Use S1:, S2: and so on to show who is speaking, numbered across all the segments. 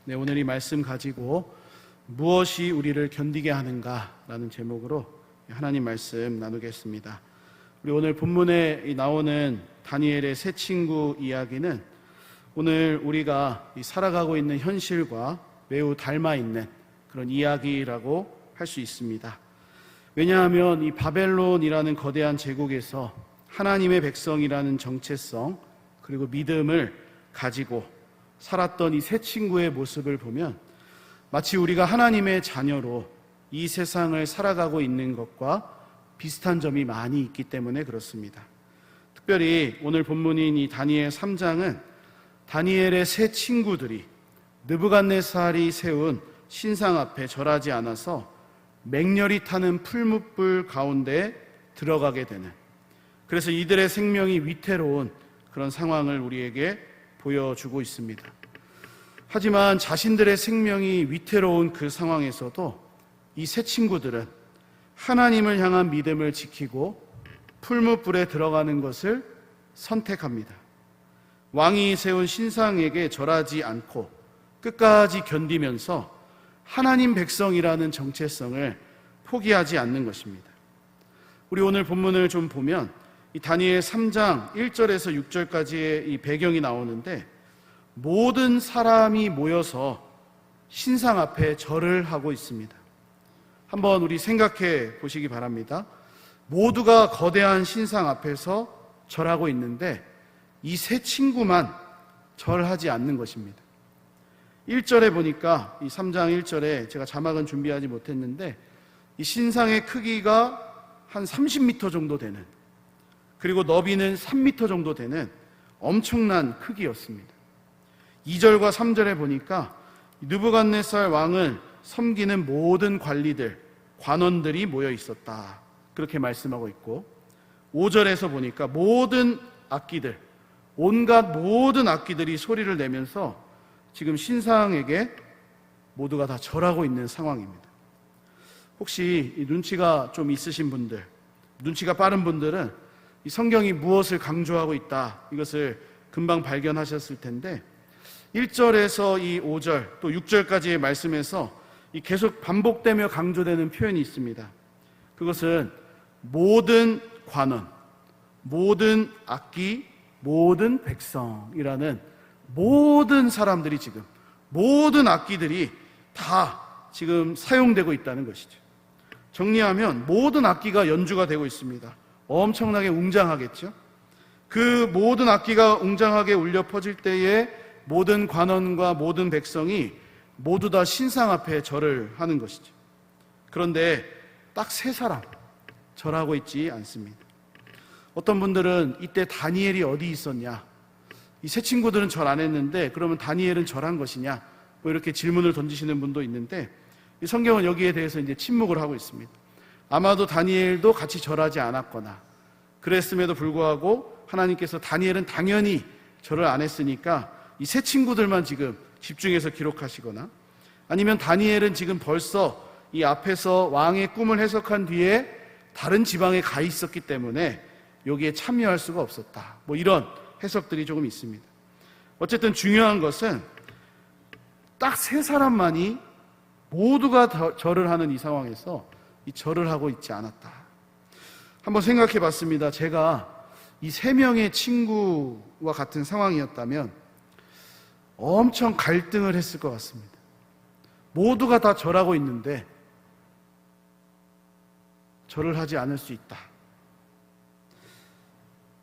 S1: 네, 오늘 이 말씀 가지고 무엇이 우리를 견디게 하는가라는 제목으로 하나님 말씀 나누겠습니다. 우리 오늘 본문에 나오는 다니엘의 세 친구 이야기는 오늘 우리가 살아가고 있는 현실과 매우 닮아 있는 그런 이야기라고 할 수 있습니다. 왜냐하면 이 바벨론이라는 거대한 제국에서 하나님의 백성이라는 정체성 그리고 믿음을 가지고 살았던 이 세 친구의 모습을 보면 마치 우리가 하나님의 자녀로 이 세상을 살아가고 있는 것과 비슷한 점이 많이 있기 때문에 그렇습니다. 특별히 오늘 본문인 이 다니엘 3장은 다니엘의 세 친구들이 느부갓네살이 세운 신상 앞에 절하지 않아서 맹렬히 타는 풀무불 가운데 들어가게 되는, 그래서 이들의 생명이 위태로운 그런 상황을 우리에게 보여주고 있습니다. 하지만 자신들의 생명이 위태로운 그 상황에서도 이 세 친구들은 하나님을 향한 믿음을 지키고 풀무불에 들어가는 것을 선택합니다. 왕이 세운 신상에게 절하지 않고 끝까지 견디면서 하나님 백성이라는 정체성을 포기하지 않는 것입니다. 우리 오늘 본문을 좀 보면 이 다니엘 3장 1절에서 6절까지의 이 배경이 나오는데 모든 사람이 모여서 신상 앞에 절을 하고 있습니다. 한번 우리 생각해 보시기 바랍니다. 모두가 거대한 신상 앞에서 절하고 있는데 이 세 친구만 절하지 않는 것입니다. 1절에 보니까 이 3장 1절에 제가 자막은 준비하지 못했는데 이 신상의 크기가 한 30m 정도 되는, 그리고 너비는 3m 정도 되는 엄청난 크기였습니다. 2절과 3절에 보니까 느부갓네살 왕을 섬기는 모든 관리들, 관원들이 모여 있었다, 그렇게 말씀하고 있고, 5절에서 보니까 모든 악기들, 온갖 모든 악기들이 소리를 내면서 지금 신상에게 모두가 다 절하고 있는 상황입니다. 혹시 이 눈치가 좀 있으신 분들, 눈치가 빠른 분들은 이 성경이 무엇을 강조하고 있다, 이것을 금방 발견하셨을 텐데 1절에서 이 5절 또 6절까지의 말씀에서 이 계속 반복되며 강조되는 표현이 있습니다. 그것은 모든 관원, 모든 악기, 모든 백성이라는 모든 사람들이, 지금 모든 악기들이 다 지금 사용되고 있다는 것이죠. 정리하면 모든 악기가 연주가 되고 있습니다. 엄청나게 웅장하겠죠. 그 모든 악기가 웅장하게 울려 퍼질 때에 모든 관원과 모든 백성이 모두 다 신상 앞에 절을 하는 것이죠. 그런데 딱 세 사람 절하고 있지 않습니다. 어떤 분들은 이때 다니엘이 어디 있었냐, 이 세 친구들은 절 안 했는데 그러면 다니엘은 절한 것이냐, 뭐 이렇게 질문을 던지시는 분도 있는데 이 성경은 여기에 대해서 이제 침묵을 하고 있습니다. 아마도 다니엘도 같이 절하지 않았거나 그랬음에도 불구하고 하나님께서 다니엘은 당연히 절을 안 했으니까 이 세 친구들만 지금 집중해서 기록하시거나, 아니면 다니엘은 지금 벌써 이 앞에서 왕의 꿈을 해석한 뒤에 다른 지방에 가 있었기 때문에 여기에 참여할 수가 없었다, 뭐 이런 해석들이 조금 있습니다. 어쨌든 중요한 것은 딱 세 사람만이 모두가 절을 하는 이 상황에서 이 절을 하고 있지 않았다. 한번 생각해 봤습니다. 제가 이 세 명의 친구와 같은 상황이었다면 엄청 갈등을 했을 것 같습니다. 모두가 다 절하고 있는데 절을 하지 않을 수 있다.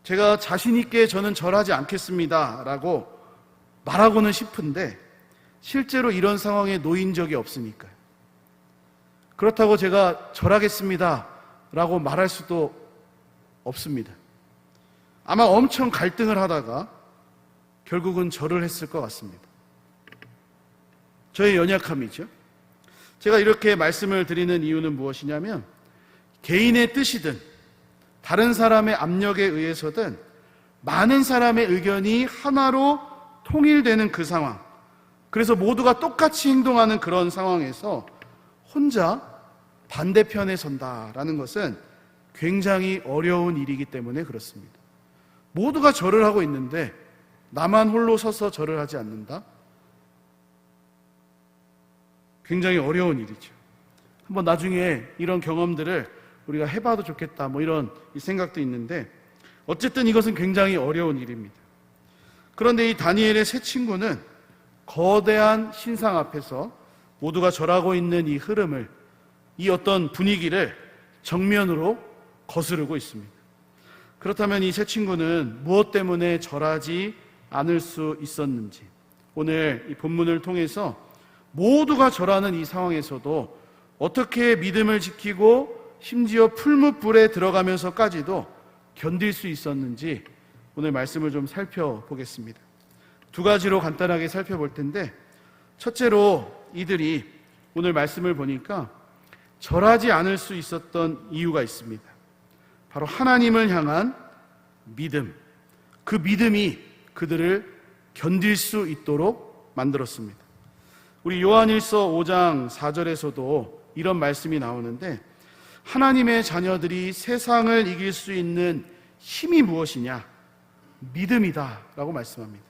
S1: 제가 자신 있게 저는 절하지 않겠습니다 라고 말하고는 싶은데 실제로 이런 상황에 놓인 적이 없으니까요. 그렇다고 제가 절하겠습니다 라고 말할 수도 없습니다. 아마 엄청 갈등을 하다가 결국은 절을 했을 것 같습니다. 저의 연약함이죠. 제가 이렇게 말씀을 드리는 이유는 무엇이냐면, 개인의 뜻이든 다른 사람의 압력에 의해서든 많은 사람의 의견이 하나로 통일되는 그 상황, 그래서 모두가 똑같이 행동하는 그런 상황에서 혼자 반대편에 선다라는 것은 굉장히 어려운 일이기 때문에 그렇습니다. 모두가 절을 하고 있는데 나만 홀로 서서 절을 하지 않는다? 굉장히 어려운 일이죠. 한번 나중에 이런 경험들을 우리가 해봐도 좋겠다, 뭐 이런 생각도 있는데, 어쨌든 이것은 굉장히 어려운 일입니다. 그런데 이 다니엘의 세 친구는 거대한 신상 앞에서 모두가 절하고 있는 이 흐름을, 이 어떤 분위기를 정면으로 거스르고 있습니다. 그렇다면 이 세 친구는 무엇 때문에 절하지 않을 수 있었는지, 오늘 이 본문을 통해서 모두가 절하는 이 상황에서도 어떻게 믿음을 지키고 심지어 풀무불에 들어가면서까지도 견딜 수 있었는지 오늘 말씀을 좀 살펴보겠습니다. 두 가지로 간단하게 살펴볼 텐데, 첫째로 이들이 오늘 말씀을 보니까 절하지 않을 수 있었던 이유가 있습니다. 바로 하나님을 향한 믿음, 그 믿음이 그들을 견딜 수 있도록 만들었습니다. 우리 요한일서 5장 4절에서도 이런 말씀이 나오는데, 하나님의 자녀들이 세상을 이길 수 있는 힘이 무엇이냐? 믿음이다 라고 말씀합니다.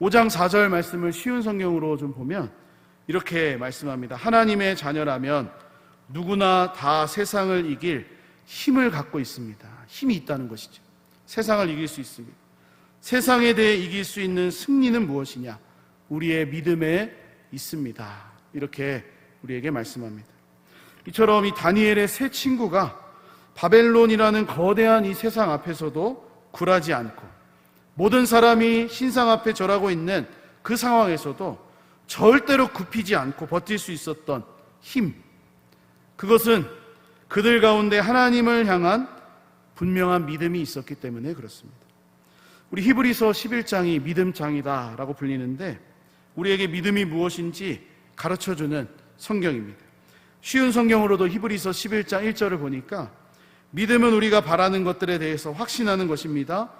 S1: 5장 4절 말씀을 쉬운 성경으로 좀 보면 이렇게 말씀합니다. 하나님의 자녀라면 누구나 다 세상을 이길 힘을 갖고 있습니다. 힘이 있다는 것이죠. 세상을 이길 수 있습니다. 세상에 대해 이길 수 있는 승리는 무엇이냐? 우리의 믿음에 있습니다. 이렇게 우리에게 말씀합니다. 이처럼 이 다니엘의 세 친구가 바벨론이라는 거대한 이 세상 앞에서도 굴하지 않고, 모든 사람이 신상 앞에 절하고 있는 그 상황에서도 절대로 굽히지 않고 버틸 수 있었던 힘, 그것은 그들 가운데 하나님을 향한 분명한 믿음이 있었기 때문에 그렇습니다. 우리 히브리서 11장이 믿음장이다 라고 불리는데, 우리에게 믿음이 무엇인지 가르쳐주는 성경입니다. 쉬운 성경으로도 히브리서 11장 1절을 보니까, 믿음은 우리가 바라는 것들에 대해서 확신하는 것입니다.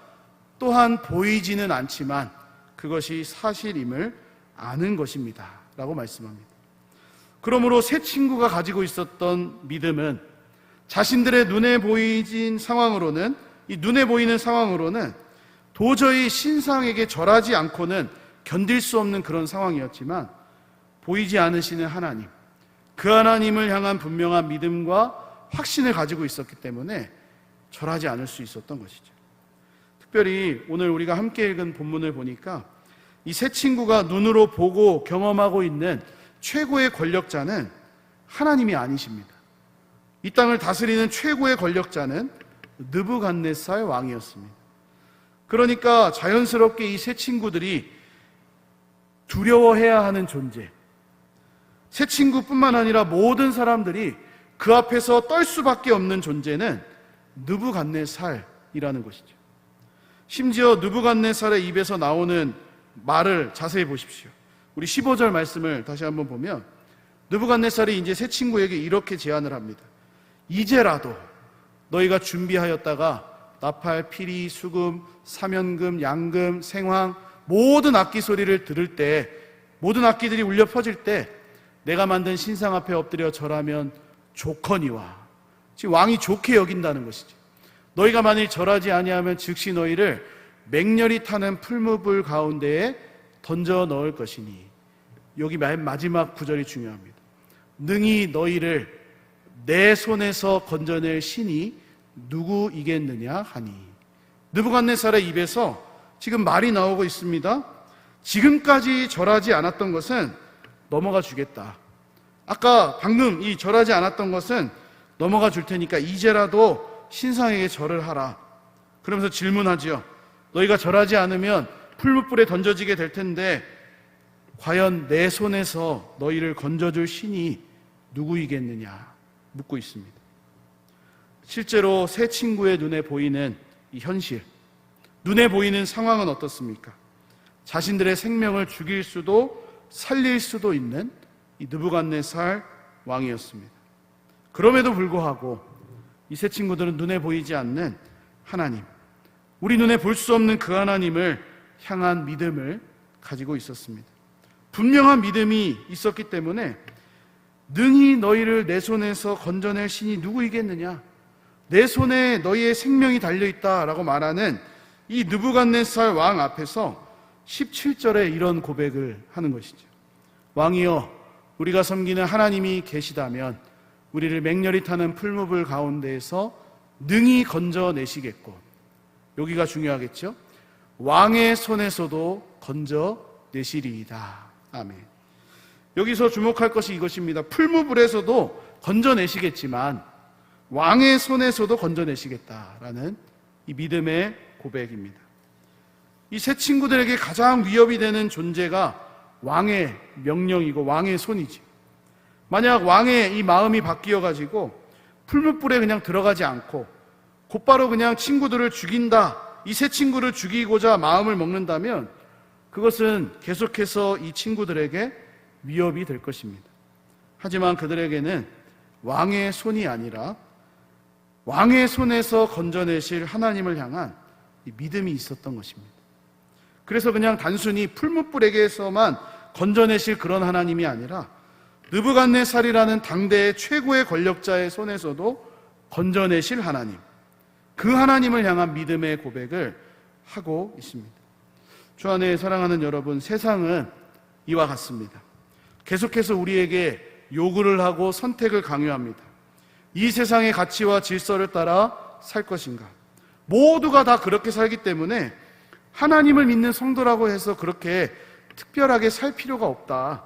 S1: 또한 보이지는 않지만 그것이 사실임을 아는 것입니다 라고 말씀합니다. 그러므로 세 친구가 가지고 있었던 믿음은 자신들의 눈에 보이는 상황으로는 도저히 신상에게 절하지 않고는 견딜 수 없는 그런 상황이었지만, 보이지 않으시는 하나님, 그 하나님을 향한 분명한 믿음과 확신을 가지고 있었기 때문에 절하지 않을 수 있었던 것이죠. 특별히 오늘 우리가 함께 읽은 본문을 보니까 이 세 친구가 눈으로 보고 경험하고 있는 최고의 권력자는 하나님이 아니십니다. 이 땅을 다스리는 최고의 권력자는 느부갓네살 왕이었습니다. 그러니까 자연스럽게 이 세 친구들이 두려워해야 하는 존재, 세 친구뿐만 아니라 모든 사람들이 그 앞에서 떨 수밖에 없는 존재는 느부갓네살이라는 것이죠. 심지어 느부갓네살의 입에서 나오는 말을 자세히 보십시오. 우리 15절 말씀을 다시 한번 보면, 느부갓네살이 이제 세 친구에게 이렇게 제안을 합니다. 이제라도 너희가 준비하였다가 나팔, 피리, 수금, 사면금, 양금, 생황 모든 악기 소리를 들을 때, 모든 악기들이 울려 퍼질 때 내가 만든 신상 앞에 엎드려 절하면 좋거니와, 지금 왕이 좋게 여긴다는 것이죠. 너희가 만일 절하지 아니하면 즉시 너희를 맹렬히 타는 풀무불 가운데에 던져 넣을 것이니, 여기 마지막 구절이 중요합니다. 능히 너희를 내 손에서 건져낼 신이 누구이겠느냐 하니, 느부갓네살의 입에서 지금 말이 나오고 있습니다. 지금까지 절하지 않았던 것은 넘어가 주겠다. 아까 방금 이 절하지 않았던 것은 넘어가 줄 테니까 이제라도 신상에게 절을 하라. 그러면서 질문하지요. 너희가 절하지 않으면 풀무불에 던져지게 될 텐데 과연 내 손에서 너희를 건져줄 신이 누구이겠느냐 묻고 있습니다. 실제로 세 친구의 눈에 보이는 이 현실, 눈에 보이는 상황은 어떻습니까? 자신들의 생명을 죽일 수도 살릴 수도 있는 이 느부갓네살 왕이었습니다. 그럼에도 불구하고 이 세 친구들은 눈에 보이지 않는 하나님, 우리 눈에 볼 수 없는 그 하나님을 향한 믿음을 가지고 있었습니다. 분명한 믿음이 있었기 때문에 능히 너희를 내 손에서 건져낼 신이 누구이겠느냐, 내 손에 너희의 생명이 달려있다라고 말하는 이 느부갓네살 왕 앞에서 17절에 이런 고백을 하는 것이죠. 왕이여, 우리가 섬기는 하나님이 계시다면 우리를 맹렬히 타는 풀무불 가운데에서 능히 건져내시겠고, 여기가 중요하겠죠? 왕의 손에서도 건져내시리이다. 아멘. 여기서 주목할 것이 이것입니다. 풀무불에서도 건져내시겠지만 왕의 손에서도 건져내시겠다라는 이 믿음의 고백입니다. 이 세 친구들에게 가장 위협이 되는 존재가 왕의 명령이고 왕의 손이지. 만약 왕의 이 마음이 바뀌어가지고 풀무불에 그냥 들어가지 않고 곧바로 그냥 친구들을 죽인다, 이 세 친구를 죽이고자 마음을 먹는다면 그것은 계속해서 이 친구들에게 위협이 될 것입니다. 하지만 그들에게는 왕의 손이 아니라 왕의 손에서 건져내실 하나님을 향한 이 믿음이 있었던 것입니다. 그래서 그냥 단순히 풀무불에게서만 건져내실 그런 하나님이 아니라 느부갓네살이라는 당대의 최고의 권력자의 손에서도 건져내실 하나님, 그 하나님을 향한 믿음의 고백을 하고 있습니다. 주 안에 사랑하는 여러분, 세상은 이와 같습니다. 계속해서 우리에게 요구를 하고 선택을 강요합니다. 이 세상의 가치와 질서를 따라 살 것인가? 모두가 다 그렇게 살기 때문에 하나님을 믿는 성도라고 해서 그렇게 특별하게 살 필요가 없다,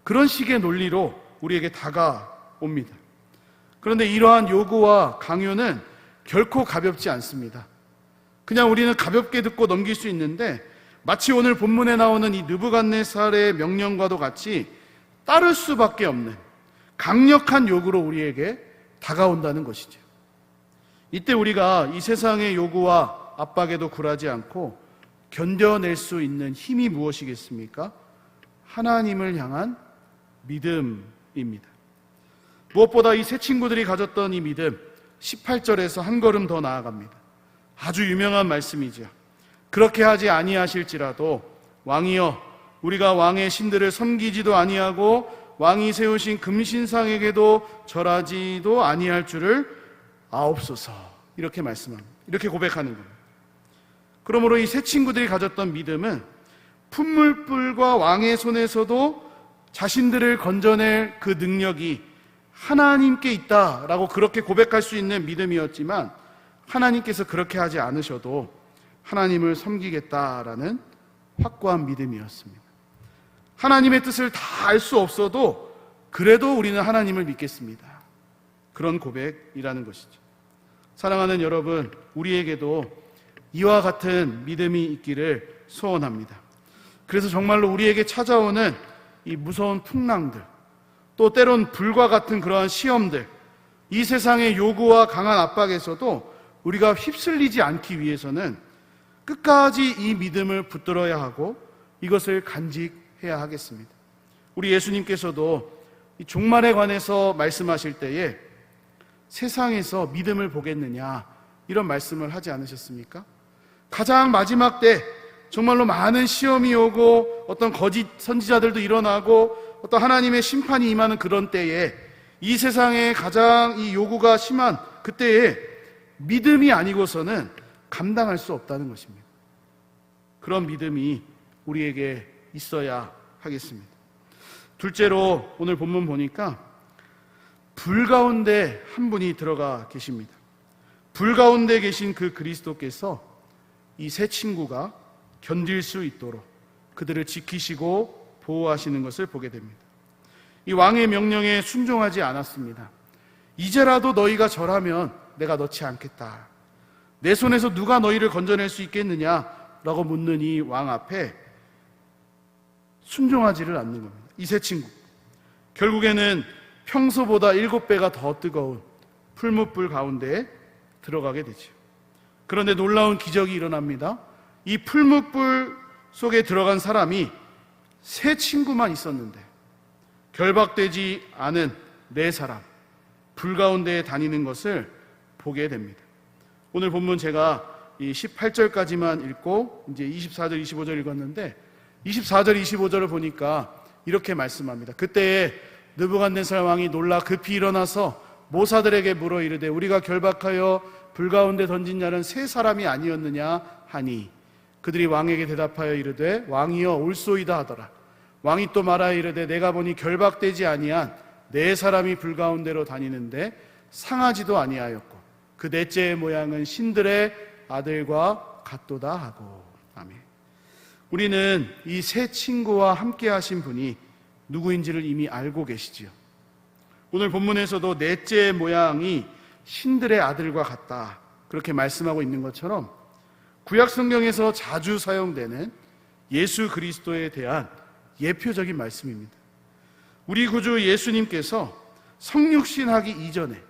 S1: 그런 식의 논리로 우리에게 다가옵니다. 그런데 이러한 요구와 강요는 결코 가볍지 않습니다. 그냥 우리는 가볍게 듣고 넘길 수 있는데 마치 오늘 본문에 나오는 이 느부갓네살의 명령과도 같이 따를 수밖에 없는 강력한 요구로 우리에게 다가온다는 것이죠. 이때 우리가 이 세상의 요구와 압박에도 굴하지 않고 견뎌낼 수 있는 힘이 무엇이겠습니까? 하나님을 향한 믿음입니다. 무엇보다 이 세 친구들이 가졌던 이 믿음, 18절에서 한 걸음 더 나아갑니다. 아주 유명한 말씀이죠. 그렇게 하지 아니하실지라도 왕이여, 우리가 왕의 신들을 섬기지도 아니하고 왕이 세우신 금신상에게도 절하지도 아니할 줄을 아옵소서. 이렇게 말씀합니다. 이렇게 고백하는 겁니다. 그러므로 이 세 친구들이 가졌던 믿음은 풀무불과 왕의 손에서도 자신들을 건져낼 그 능력이 하나님께 있다라고 그렇게 고백할 수 있는 믿음이었지만, 하나님께서 그렇게 하지 않으셔도 하나님을 섬기겠다라는 확고한 믿음이었습니다. 하나님의 뜻을 다 알 수 없어도 그래도 우리는 하나님을 믿겠습니다, 그런 고백이라는 것이죠. 사랑하는 여러분, 우리에게도 이와 같은 믿음이 있기를 소원합니다. 그래서 정말로 우리에게 찾아오는 이 무서운 풍랑들, 또 때론 불과 같은 그러한 시험들, 이 세상의 요구와 강한 압박에서도 우리가 휩쓸리지 않기 위해서는 끝까지 이 믿음을 붙들어야 하고 이것을 간직해야 하겠습니다. 우리 예수님께서도 이 종말에 관해서 말씀하실 때에 세상에서 믿음을 보겠느냐, 이런 말씀을 하지 않으셨습니까? 가장 마지막 때 정말로 많은 시험이 오고 어떤 거짓 선지자들도 일어나고 어떤 하나님의 심판이 임하는 그런 때에 이 세상에 가장 이 요구가 심한 그때에 믿음이 아니고서는 감당할 수 없다는 것입니다. 그런 믿음이 우리에게 있어야 하겠습니다. 둘째로 오늘 본문 보니까 불 가운데 한 분이 들어가 계십니다. 불 가운데 계신 그 그리스도께서 이 세 친구가 견딜 수 있도록 그들을 지키시고 보호하시는 것을 보게 됩니다. 이 왕의 명령에 순종하지 않았습니다. 이제라도 너희가 절하면 내가 넣지 않겠다. 내 손에서 누가 너희를 건져낼 수 있겠느냐라고 묻는 이 왕 앞에 순종하지를 않는 겁니다. 이 세 친구, 결국에는 평소보다 7배가 더 뜨거운 풀무불 가운데에 들어가게 되죠. 그런데 놀라운 기적이 일어납니다. 이 풀무불 속에 들어간 사람이 세 친구만 있었는데 결박되지 않은 네 사람, 불 가운데에 다니는 것을 보게 됩니다. 오늘 본문 제가 이 18절까지만 읽고 이제 24절, 25절 읽었는데 24절, 25절을 보니까 이렇게 말씀합니다. 그때에 느부갓네살 왕이 놀라 급히 일어나서 모사들에게 물어 이르되 우리가 결박하여 불 가운데 던진 자는 세 사람이 아니었느냐 하니 그들이 왕에게 대답하여 이르되 왕이여 올소이다 하더라. 왕이 또 말하여 이르되 내가 보니 결박되지 아니한 네 사람이 불 가운데로 다니는데 상하지도 아니하였고 그 넷째의 모양은 신들의 아들과 같도다 하고. 아멘. 우리는 이 세 친구와 함께 하신 분이 누구인지를 이미 알고 계시지요. 오늘 본문에서도 넷째의 모양이 신들의 아들과 같다, 그렇게 말씀하고 있는 것처럼 구약 성경에서 자주 사용되는 예수 그리스도에 대한 예표적인 말씀입니다. 우리 구주 예수님께서 성육신하기 이전에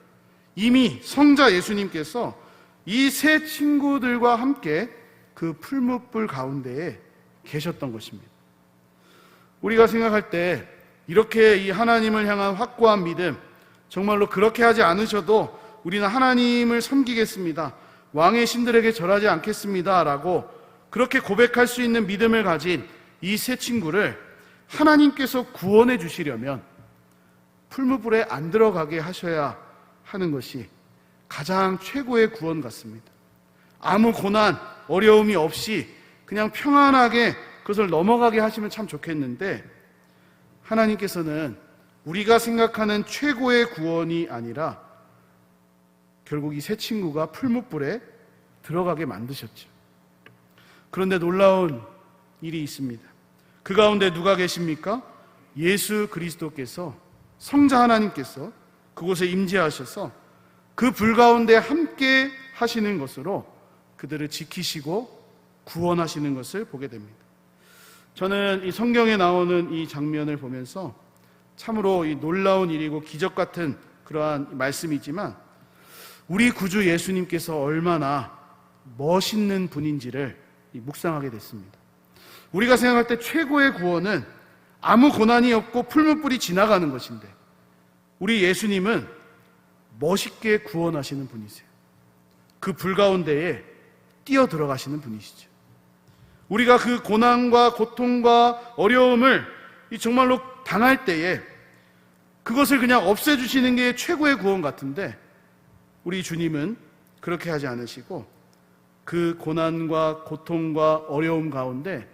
S1: 이미 성자 예수님께서 이 세 친구들과 함께 그 풀무불 가운데에 계셨던 것입니다. 우리가 생각할 때 이렇게 이 하나님을 향한 확고한 믿음, 정말로 그렇게 하지 않으셔도 우리는 하나님을 섬기겠습니다, 왕의 신들에게 절하지 않겠습니다 라고 그렇게 고백할 수 있는 믿음을 가진 이 세 친구를 하나님께서 구원해 주시려면 풀무불에 안 들어가게 하셔야 하는 것이 가장 최고의 구원 같습니다. 아무 고난, 어려움이 없이 그냥 평안하게 그것을 넘어가게 하시면 참 좋겠는데, 하나님께서는 우리가 생각하는 최고의 구원이 아니라 결국 이 세 친구가 풀무불에 들어가게 만드셨죠. 그런데 놀라운 일이 있습니다. 그 가운데 누가 계십니까? 예수 그리스도께서, 성자 하나님께서 그곳에 임재하셔서 그 불 가운데 함께 하시는 것으로 그들을 지키시고 구원하시는 것을 보게 됩니다. 저는 이 성경에 나오는 이 장면을 보면서 참으로 이 놀라운 일이고 기적 같은 그러한 말씀이지만 우리 구주 예수님께서 얼마나 멋있는 분인지를 묵상하게 됐습니다. 우리가 생각할 때 최고의 구원은 아무 고난이 없고 풀무불이 지나가는 것인데, 우리 예수님은 멋있게 구원하시는 분이세요. 그 불 가운데에 뛰어 들어가시는 분이시죠. 우리가 그 고난과 고통과 어려움을 정말로 당할 때에 그것을 그냥 없애주시는 게 최고의 구원 같은데, 우리 주님은 그렇게 하지 않으시고 그 고난과 고통과 어려움 가운데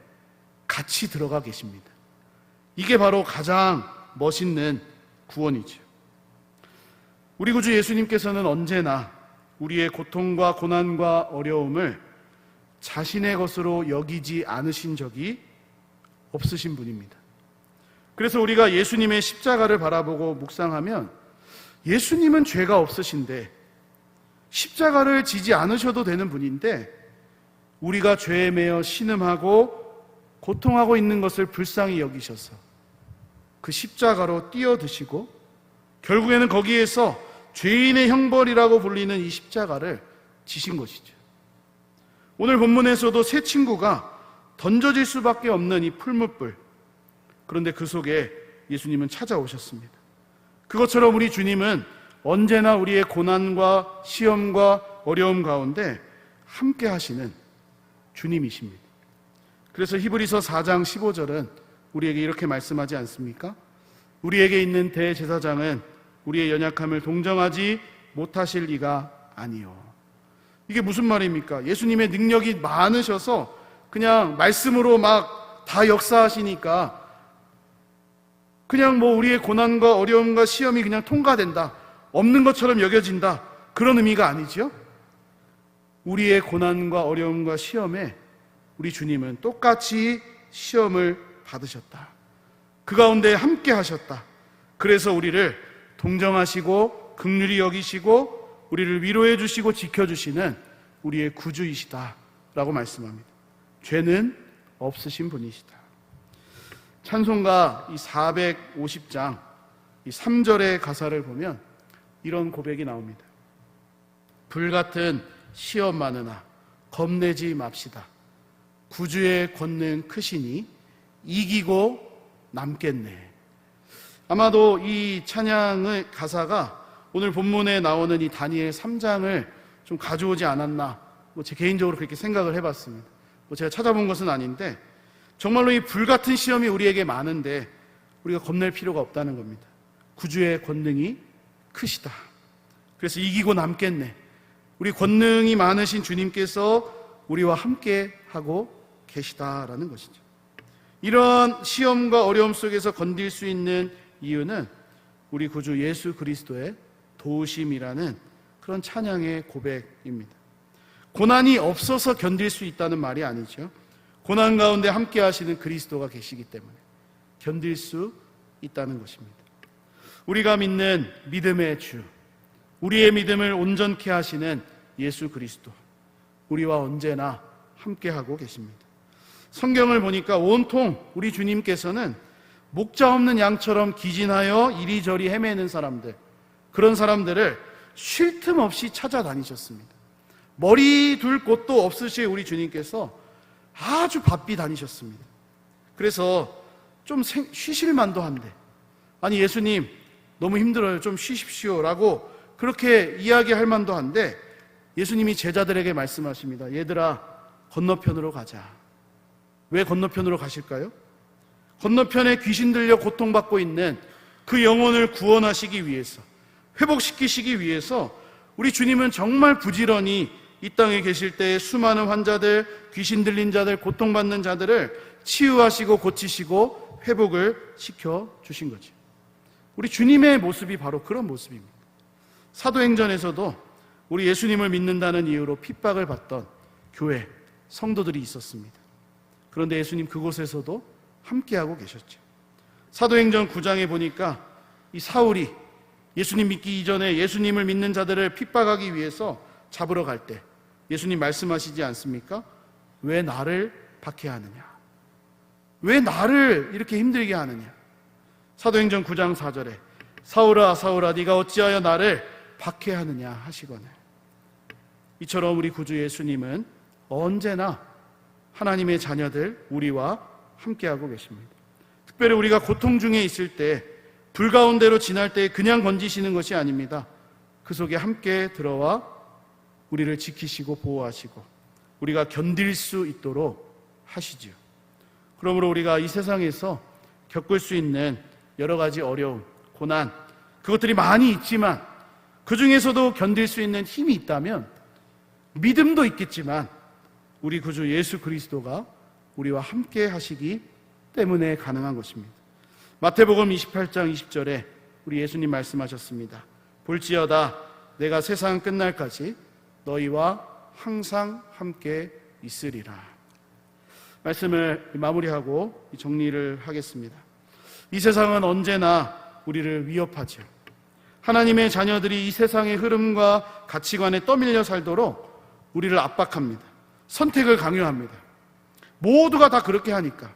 S1: 같이 들어가 계십니다. 이게 바로 가장 멋있는 구원이죠. 우리 구주 예수님께서는 언제나 우리의 고통과 고난과 어려움을 자신의 것으로 여기지 않으신 적이 없으신 분입니다. 그래서 우리가 예수님의 십자가를 바라보고 묵상하면 예수님은 죄가 없으신데 십자가를 지지 않으셔도 되는 분인데, 우리가 죄에 매여 신음하고 고통하고 있는 것을 불쌍히 여기셔서 그 십자가로 뛰어드시고 결국에는 거기에서 죄인의 형벌이라고 불리는 이 십자가를 지신 것이죠. 오늘 본문에서도 세 친구가 던져질 수밖에 없는 이 풀무불, 그런데 그 속에 예수님은 찾아오셨습니다. 그것처럼 우리 주님은 언제나 우리의 고난과 시험과 어려움 가운데 함께 하시는 주님이십니다. 그래서 히브리서 4장 15절은 우리에게 이렇게 말씀하지 않습니까? 우리에게 있는 대제사장은 우리의 연약함을 동정하지 못하실 리가 아니요. 이게 무슨 말입니까? 예수님의 능력이 많으셔서 그냥 말씀으로 막 다 역사하시니까 그냥 우리의 고난과 어려움과 시험이 그냥 통과된다, 없는 것처럼 여겨진다, 그런 의미가 아니죠. 우리의 고난과 어려움과 시험에 우리 주님은 똑같이 시험을 받으셨다. 그 가운데 함께 하셨다. 그래서 우리를 동정하시고 긍휼히 여기시고 우리를 위로해 주시고 지켜주시는 우리의 구주이시다 라고 말씀합니다. 죄는 없으신 분이시다. 찬송가 이 450장 이 3절의 가사를 보면 이런 고백이 나옵니다. 불같은 시험 많으나 겁내지 맙시다. 구주의 권능 크시니 이기고 남겠네. 아마도 이 찬양의 가사가 오늘 본문에 나오는 이 다니엘 3장을 좀 가져오지 않았나, 제 개인적으로 그렇게 생각을 해봤습니다. 제가 찾아본 것은 아닌데 정말로 이 불같은 시험이 우리에게 많은데 우리가 겁낼 필요가 없다는 겁니다. 구주의 권능이 크시다. 그래서 이기고 남겠네. 우리 권능이 많으신 주님께서 우리와 함께 하고 계시다라는 것이죠. 이런 시험과 어려움 속에서 건딜 수 있는 이유는 우리 구주 예수 그리스도의 도우심이라는 그런 찬양의 고백입니다. 고난이 없어서 견딜 수 있다는 말이 아니죠. 고난 가운데 함께 하시는 그리스도가 계시기 때문에 견딜 수 있다는 것입니다. 우리가 믿는 믿음의 주, 우리의 믿음을 온전케 하시는 예수 그리스도, 우리와 언제나 함께하고 계십니다. 성경을 보니까 온통 우리 주님께서는 목자 없는 양처럼 기진하여 이리저리 헤매는 사람들, 그런 사람들을 쉴 틈 없이 찾아다니셨습니다. 머리 둘 곳도 없으실 우리 주님께서 아주 바삐 다니셨습니다. 그래서 좀 쉬실 만도 한데, 아니 예수님 너무 힘들어요, 좀 쉬십시오 라고 그렇게 이야기할 만도 한데, 예수님이 제자들에게 말씀하십니다. 얘들아, 건너편으로 가자. 왜 건너편으로 가실까요? 건너편에 귀신 들려 고통받고 있는 그 영혼을 구원하시기 위해서, 회복시키시기 위해서 우리 주님은 정말 부지런히 이 땅에 계실 때에 수많은 환자들, 귀신 들린 자들, 고통받는 자들을 치유하시고 고치시고 회복을 시켜주신 거죠. 우리 주님의 모습이 바로 그런 모습입니다. 사도행전에서도 우리 예수님을 믿는다는 이유로 핍박을 받던 교회, 성도들이 있었습니다. 그런데 예수님 그곳에서도 함께하고 계셨죠. 사도행전 9장에 보니까 이 사울이 예수님 믿기 이전에 예수님을 믿는 자들을 핍박하기 위해서 잡으러 갈 때 예수님 말씀하시지 않습니까? 왜 나를 박해하느냐? 왜 나를 이렇게 힘들게 하느냐? 사도행전 9장 4절에 사울아 사울아 네가 어찌하여 나를 박해하느냐 하시거늘. 이처럼 우리 구주 예수님은 언제나 하나님의 자녀들 우리와 함께하고 계십니다. 특별히 우리가 고통 중에 있을 때, 불 가운데로 지날 때 그냥 건지시는 것이 아닙니다. 그 속에 함께 들어와 우리를 지키시고 보호하시고 우리가 견딜 수 있도록 하시지요. 그러므로 우리가 이 세상에서 겪을 수 있는 여러 가지 어려움, 고난, 그것들이 많이 있지만 그 중에서도 견딜 수 있는 힘이 있다면, 믿음도 있겠지만 우리 구주 예수 그리스도가 우리와 함께 하시기 때문에 가능한 것입니다. 마태복음 28장 20절에 우리 예수님 말씀하셨습니다. 볼지어다 내가 세상 끝날까지 너희와 항상 함께 있으리라. 말씀을 마무리하고 정리를 하겠습니다. 이 세상은 언제나 우리를 위협하죠. 하나님의 자녀들이 이 세상의 흐름과 가치관에 떠밀려 살도록 우리를 압박합니다. 선택을 강요합니다. 모두가 다 그렇게 하니까,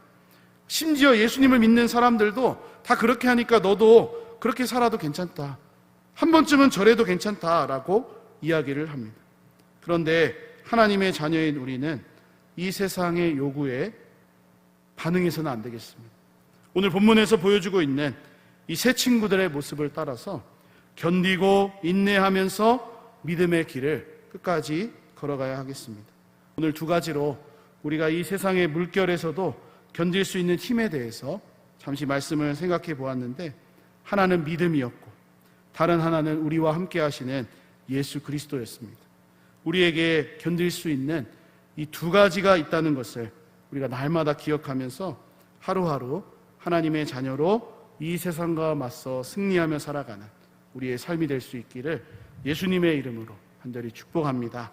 S1: 심지어 예수님을 믿는 사람들도 다 그렇게 하니까 너도 그렇게 살아도 괜찮다, 한 번쯤은 저래도 괜찮다라고 이야기를 합니다. 그런데 하나님의 자녀인 우리는 이 세상의 요구에 반응해서는 안 되겠습니다. 오늘 본문에서 보여주고 있는 이 세 친구들의 모습을 따라서 견디고 인내하면서 믿음의 길을 끝까지 걸어가야 하겠습니다. 오늘 두 가지로 우리가 이 세상의 물결에서도 견딜 수 있는 힘에 대해서 잠시 말씀을 생각해 보았는데, 하나는 믿음이었고 다른 하나는 우리와 함께 하시는 예수 그리스도였습니다. 우리에게 견딜 수 있는 이 두 가지가 있다는 것을 우리가 날마다 기억하면서 하루하루 하나님의 자녀로 이 세상과 맞서 승리하며 살아가는 우리의 삶이 될 수 있기를 예수님의 이름으로 간절히 축복합니다.